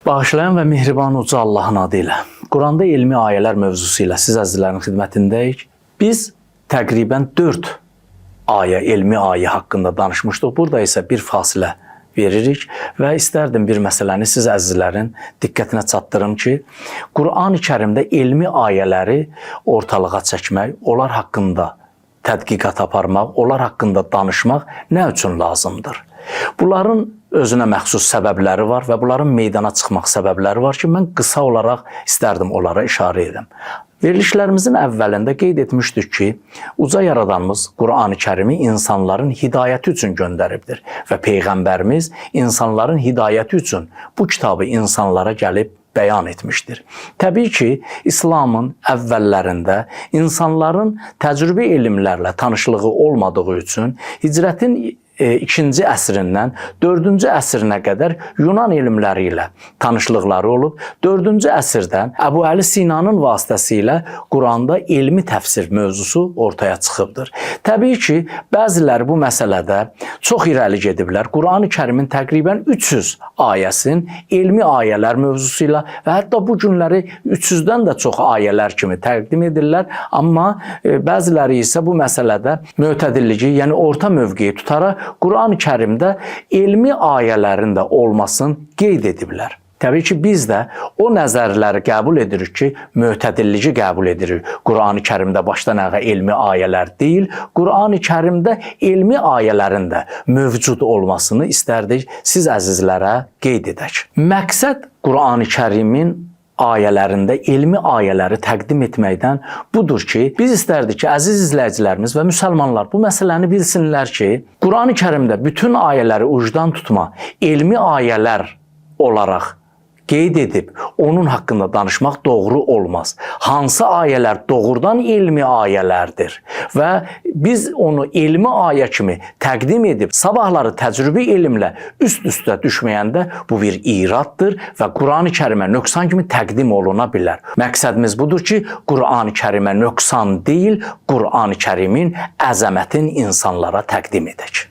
Bağışlayan və mehriban uca Allahın adı ilə. Quranda elmi ayələr mövzusu ilə siz əzizlərin xidmətindəyik. Biz təqribən 4 ayə, elmi ayə haqqında danışmışdıq. Burada isə bir fasilə veririk və istərdim bir məsələni siz əzizlərin diqqətinə çatdırım ki, Quran-ı Kərimdə elmi ayələri ortalığa çəkmək, onlar haqqında tədqiqat aparmaq, onlar haqqında danışmaq nə üçün lazımdır? Bunların özünə məxsus səbəbləri var və bunların meydana çıxmaq səbəbləri var ki, mən qısa olaraq istərdim onlara işarə edim. Verilişlərimizin əvvəlində qeyd etmişdik ki, uca Yaradanımız Quran-ı Kərimi insanların hidayəti üçün göndəribdir və Peyğəmbərimiz insanların hidayəti üçün bu kitabı insanlara gəlib bəyan etmişdir. Təbii ki, İslamın əvvəllərində insanların təcrübə elmlərlə tanışlığı olmadığı üçün hicrətin 2-ci əsrindən 4-cü əsrinə qədər Yunan elmləri ilə tanışlıqları olub. 4-cü əsrdən Əbu Əli Sinanın vasitəsilə Quranda elmi təfsir mövzusu ortaya çıxıbdır. Təbii ki, bəziləri bu məsələdə çox irəli gediblər. Quran-ı Kərimin təqribən 300 ayəsin elmi ayələr mövzusu ilə və hətta bu günləri 300-dən də çox ayələr kimi təqdim edirlər. Amma bəziləri isə bu məsələdə mötədilliyi, yəni orta mövqeyi tutaraq Quran-ı Kərimdə elmi ayələrin də olmasını qeyd ediblər. Təbii ki, biz də o nəzərləri qəbul edirik ki, mötədilliyi qəbul edirik. Quran-ı Kərimdə başdan ayağa elmi ayələr deyil, Quran-ı Kərimdə elmi ayələrin də mövcud olmasını istərdik siz əzizlərə qeyd edək. Məqsəd Quran-ı Kərimin ayələrində elmi ayələri təqdim etməkdən budur ki, biz istərdik ki, əziz izləyicilərimiz və müsəlmanlar bu məsələni bilsinlər ki, Quran-ı Kərimdə bütün ayələri ucdan tutma, elmi ayələr olaraq qeyd edib onun haqqında danışmaq doğru olmaz. Hansı ayələr doğrudan elmi ayələrdir və biz onu elmi ayə kimi təqdim edib sabahları təcrübə elmlə üst-üstə düşməyəndə bu bir iraddır və Quran-ı Kərimə nöqsan kimi təqdim oluna bilər. Məqsədimiz budur ki, Quran-ı Kərimə nöqsan deyil, Quran-ı Kərimin əzəmətin insanlara təqdim edək.